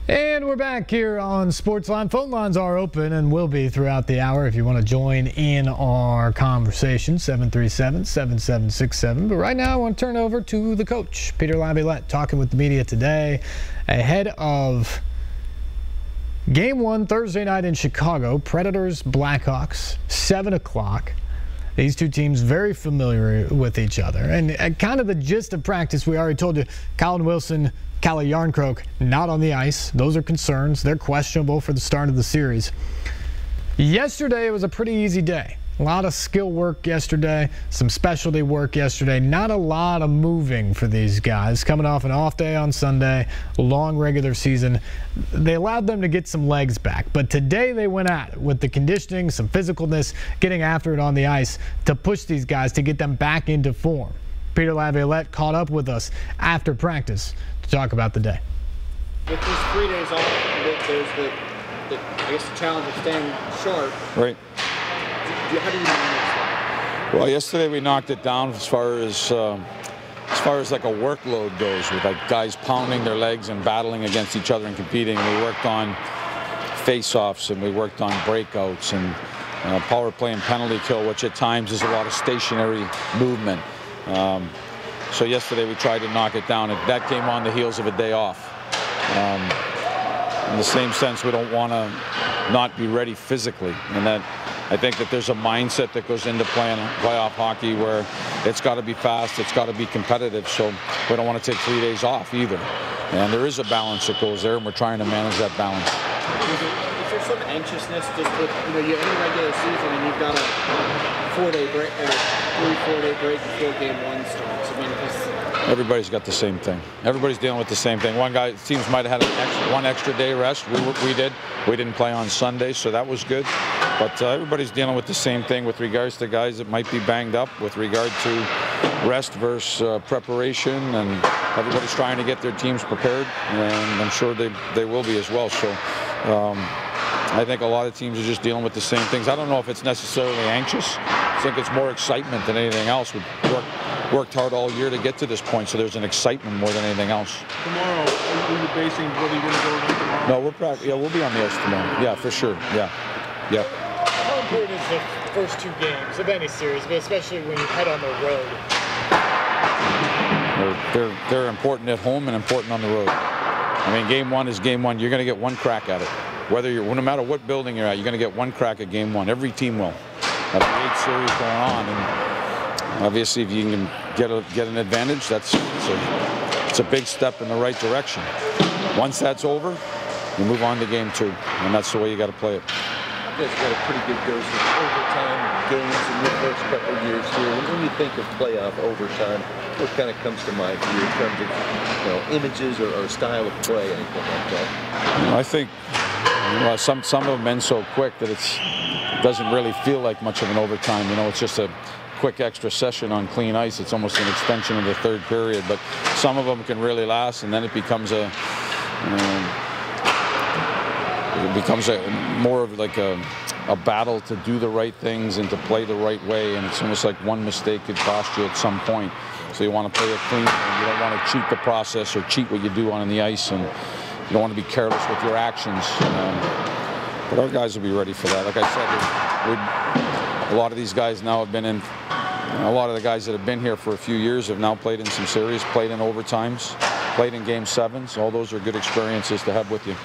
And we're back here on SportsLine. Phone lines are open and will be throughout the hour if you want to join in our conversation, 737-7767. But right now I want to turn over to the coach, Peter Laviolette, talking with the media today ahead of Game 1 Thursday night in Chicago. Predators, Blackhawks, 7 o'clock. These two teams very familiar with each other. And kind of the gist of practice, we already told you, Colin Wilson, Calle Jarnkrok not on the ice. Those are concerns. They're questionable for the start of the series. Yesterday, it was a pretty easy day. A lot of skill work yesterday, some specialty work yesterday. Not a lot of moving for these guys. Coming off an off day on Sunday, long regular season. They allowed them to get some legs back. But today they went at it with the conditioning, some physicalness, getting after it on the ice to push these guys to get them back into form. Peter Laviolette caught up with us after practice to talk about the day. With these 3 days off, there's the I guess the challenge of staying sharp. Right. How do you manage that? Well, yesterday we knocked it down as far as like a workload goes, with like guys pounding their legs and battling against each other and competing. We worked on face-offs and we worked on breakouts and power play and penalty kill, which at times is a lot of stationary movement. So yesterday we tried to knock it down, and that came on the heels of a day off. In the same sense, we don't want to not be ready physically, and that I think that there's a mindset that goes into playing playoff hockey where it's got to be fast, it's got to be competitive, so we don't want to take 3 days off either. And there is a balance that goes there, and we're trying to manage that balance. Is there some anxiousness just with, you're in the regular season and you've got a 4-day break, or 3-4 day break before Game 1 starts? I mean, everybody's got the same thing. Everybody's dealing with the same thing. Teams might have had one extra day rest. We did. We didn't play on Sunday, so that was good. But everybody's dealing with the same thing with regards to guys that might be banged up, with regard to rest versus preparation, and everybody's trying to get their teams prepared, and I'm sure they will be as well. So I think a lot of teams are just dealing with the same things. I don't know if it's necessarily anxious. I think it's more excitement than anything else. We've worked hard all year to get to this point, so there's an excitement more than anything else. Tomorrow, are you basing what are you going to go on tomorrow? No, we'll be on the ice tomorrow. Yeah, for sure. Yeah. How important is the first 2 games of any series, but especially when you head on the road? They're important at home and important on the road. I mean, Game 1 is Game 1. You're going to get one crack at it. No matter what building you're at, you're going to get one crack at Game 1. Every team will. Have the 8 series going on, and obviously, if you can get an advantage, it's a big step in the right direction. Once that's over, you move on to Game 2, and that's the way you got to play it. You guys got a pretty good dose of overtime games in your first couple of years here. When you think of playoff overtime, what kind of comes to mind for you in terms of images or style of play, anything like that? I think some of them end so quick that it doesn't really feel like much of an overtime. It's just a quick extra session on clean ice. It's almost an extension of the third period, but some of them can really last, and then it becomes more of like a battle to do the right things and to play the right way, and it's almost like one mistake could cost you at some point. So you want to play it clean, and you don't want to cheat the process or cheat what you do on the ice, and you don't want to be careless with your actions. But our guys will be ready for that. Like I said, a lot of these guys now have been in. A lot of the guys that have been here for a few years have now played in some series, played in overtimes, played in Game 7s. All those are good experiences to have with you.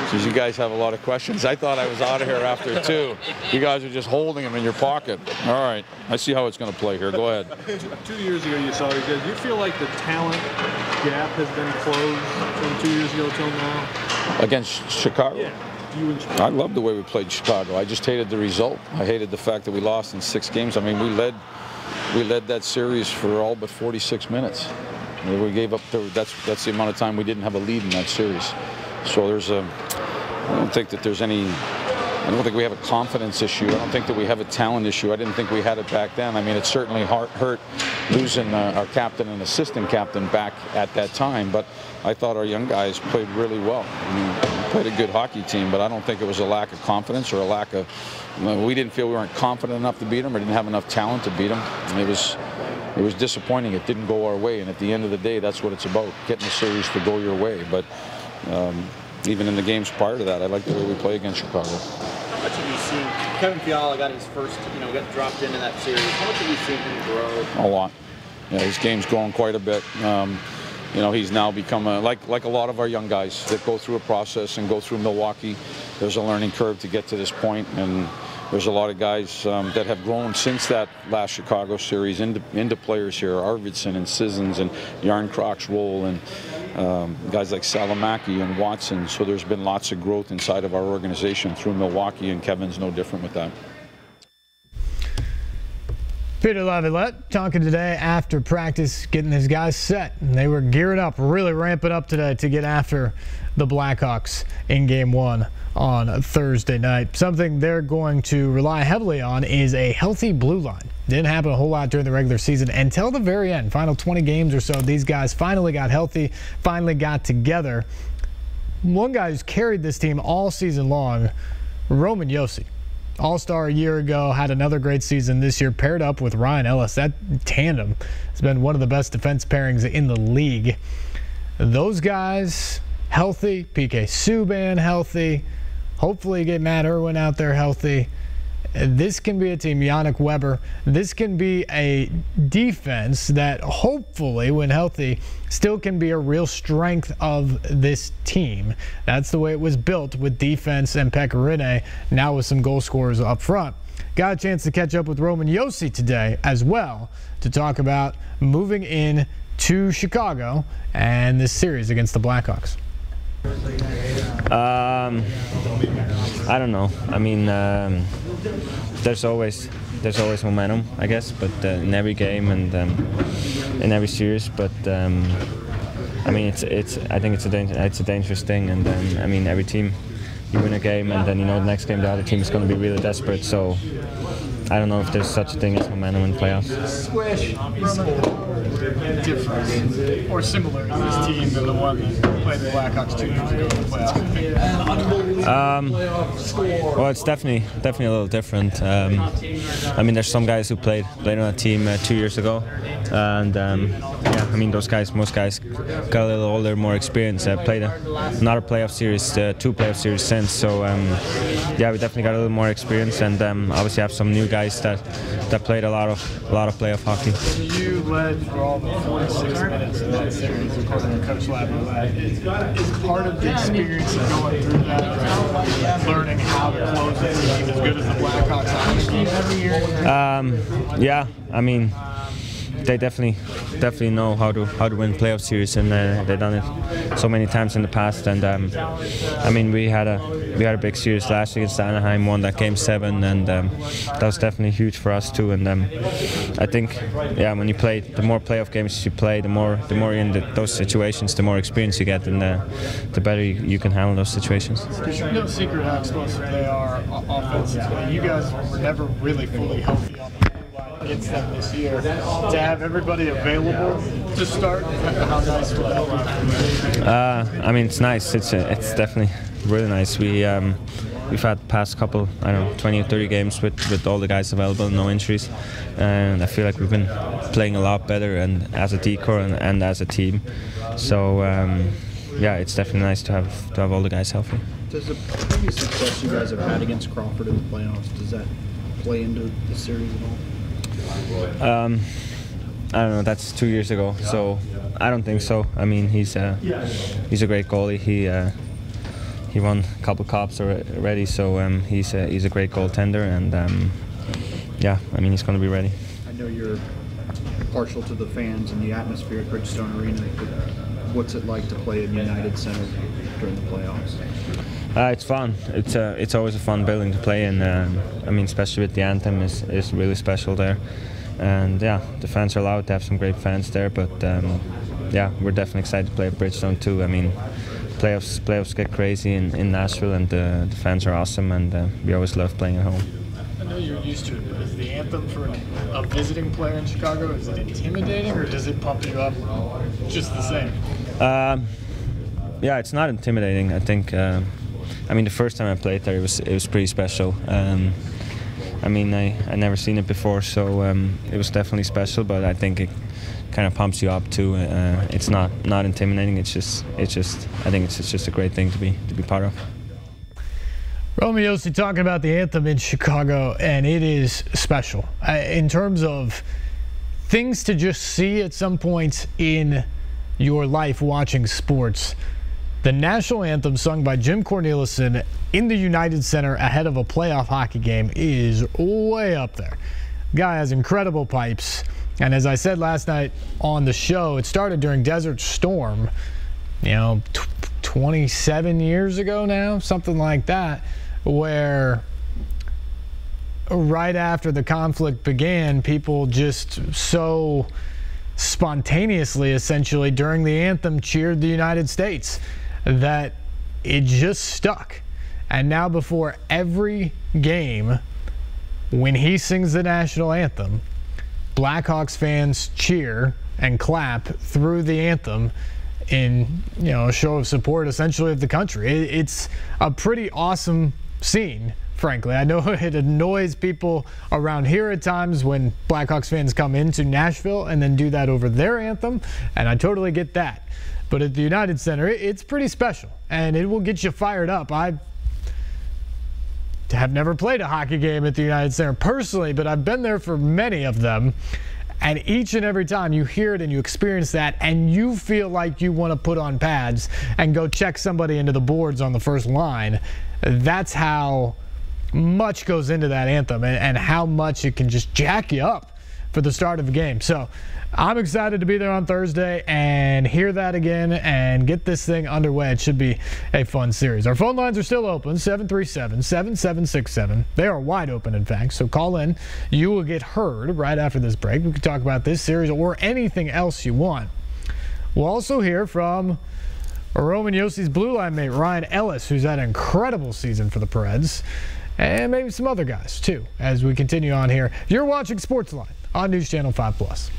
Because you guys have a lot of questions. I thought I was out of here after 2. You guys are just holding them in your pocket. All right, I see how it's going to play here. Go ahead. 2 years ago you saw it. Do you feel like the talent gap has been closed from 2 years ago till now? Against Chicago? Yeah. I love the way we played Chicago. I just hated the result. I hated the fact that we lost in 6 games. I mean, we led that series for all but 46 minutes. We gave up. That's the amount of time we didn't have a lead in that series. So I don't think that there's any. I don't think we have a confidence issue. I don't think that we have a talent issue. I didn't think we had it back then. I mean, it certainly hurt losing our captain and assistant captain back at that time. But I thought our young guys played really well. I mean, we played a good hockey team, but I don't think it was a lack of confidence or a lack of. We didn't feel we weren't confident enough to beat them, or didn't have enough talent to beat them. It was disappointing. It didn't go our way, and at the end of the day, that's what it's about: getting the series to go your way. But Even in the games prior to that, I like the way we play against Chicago. How much have you seen? Kevin Fiala got his first, got dropped into that series. How much have you seen him grow? A lot. Yeah, his game's grown quite a bit. He's now become like a lot of our young guys that go through a process and go through Milwaukee. There's a learning curve to get to this point, and there's a lot of guys that have grown since that last Chicago series into players here. Arvidsson and Sissons and Yarncrocs role, and guys like Salamaki and Watson. So there's been lots of growth inside of our organization through Milwaukee, and Kevin's no different with that. Peter Laviolette talking today after practice, getting his guys set. And they were gearing up, really ramping up today to get after the Blackhawks in Game 1 on Thursday night. Something they're going to rely heavily on is a healthy blue line. Didn't happen a whole lot during the regular season until the very end. Final 20 games or so, these guys finally got healthy, finally got together. One guy who's carried this team all season long, Roman Josi. All-Star a year ago, had another great season this year, paired up with Ryan Ellis. That tandem has been one of the best defense pairings in the league. Those guys healthy, PK Subban healthy, hopefully get Matt Irwin out there healthy. This can be a team, Yannick Weber, this can be a defense that hopefully, when healthy, still can be a real strength of this team. That's the way it was built with defense and Pekka Rinne, now with some goal scorers up front. Got a chance to catch up with Roman Josi today as well to talk about moving in to Chicago and this series against the Blackhawks. I don't know. I mean, there's always momentum, I guess, but in every game and in every series. But I mean, I think it's a dangerous thing, and I mean, every team, you win a game, and then the next game the other team is going to be really desperate. So I don't know if there's such a thing as momentum in playoffs. Swish, different or similar to this team than the one that played the Blackhawks 2 years ago in the playoffs? Well, it's definitely a little different. I mean, there's some guys who played on that team 2 years ago, and yeah, I mean, most guys got a little older, more experience. Played another playoff series, 2 playoff series since. So yeah, we definitely got a little more experience, and obviously have some new guys that played a lot of playoff hockey. You led for all the 46 minutes in that series, according to Coach Laviolette. Is part of the experience of going through that, learning how to close a team as good as the Blackhawks hockey team every year? Yeah, I mean, they definitely know how to win playoff series, and they've done it so many times in the past. And I mean, we had a big series last year against Anaheim, won that Game 7, and that was definitely huge for us too. And I think, yeah, when you play, the more playoff games you play, the more you're in those situations, the more experience you get, and the better you can handle those situations. There's no secret how explosive they are offensively. You guys were never really fully healthy on the against them this year. To have everybody available to start, how nice would that be? I mean, it's nice. It's definitely really nice. We've had past couple, I don't know, 20 or 30 games with all the guys available, no injuries, and I feel like we've been playing a lot better, and as a decor and as a team. So yeah, it's definitely nice to have all the guys healthy. Does the previous success you guys have had against Crawford in the playoffs, does that play into the series at all? I don't know. That's 2 years ago, so I don't think so. I mean, he's a great goalie. He won a couple cups already, so he's a great goaltender, and yeah, I mean, he's going to be ready. I know you're partial to the fans and the atmosphere at Bridgestone Arena, but what's it like to play in United Center during the playoffs? It's fun. It's always a fun building to play in. I mean, especially with the anthem is really special there, and yeah, the fans are loud. They have some great fans there, but yeah, we're definitely excited to play at Bridgestone too. I mean, playoffs get crazy in Nashville, and the fans are awesome, and we always love playing at home. I know you're used to it, but is the anthem for a visiting player in Chicago, is it intimidating, or does it pump you up just the same? Yeah, it's not intimidating. I think. I mean, the first time I played there, it was pretty special. I mean, I never seen it before, so it was definitely special. But I think kind of pumps you up too. It's not intimidating. It's just I think it's just a great thing to be part of. Roman Josi talking about the anthem in Chicago, and it is special in terms of things to just see at some point in your life watching sports. The national anthem sung by Jim Cornelison in the United Center ahead of a playoff hockey game is way up there. Guy has incredible pipes, and as I said last night on the show, it started during Desert Storm, 27 years ago now, something like that, where right after the conflict began, people just so spontaneously, essentially, during the anthem cheered the United States that it just stuck. And now before every game, when he sings the national anthem, Blackhawks fans cheer and clap through the anthem in a show of support essentially of the country. It's a pretty awesome scene, frankly. I know it annoys people around here at times when Blackhawks fans come into Nashville and then do that over their anthem, and I totally get that. But at the United Center, it's pretty special, and it will get you fired up. I have never played a hockey game at the United Center personally, but I've been there for many of them, and each and every time you hear it and you experience that and you feel like you want to put on pads and go check somebody into the boards on the first line, that's how much goes into that anthem and how much it can just jack you up for the start of the game. So I'm excited to be there on Thursday and hear that again and get this thing underway. It should be a fun series. Our phone lines are still open, 737-7767. They are wide open, in fact, so call in. You will get heard right after this break. We can talk about this series or anything else you want. We'll also hear from Roman Josi's blue line mate, Ryan Ellis, who's had an incredible season for the Preds, and maybe some other guys, too, as we continue on here. You're watching SportsLine on News Channel 5+.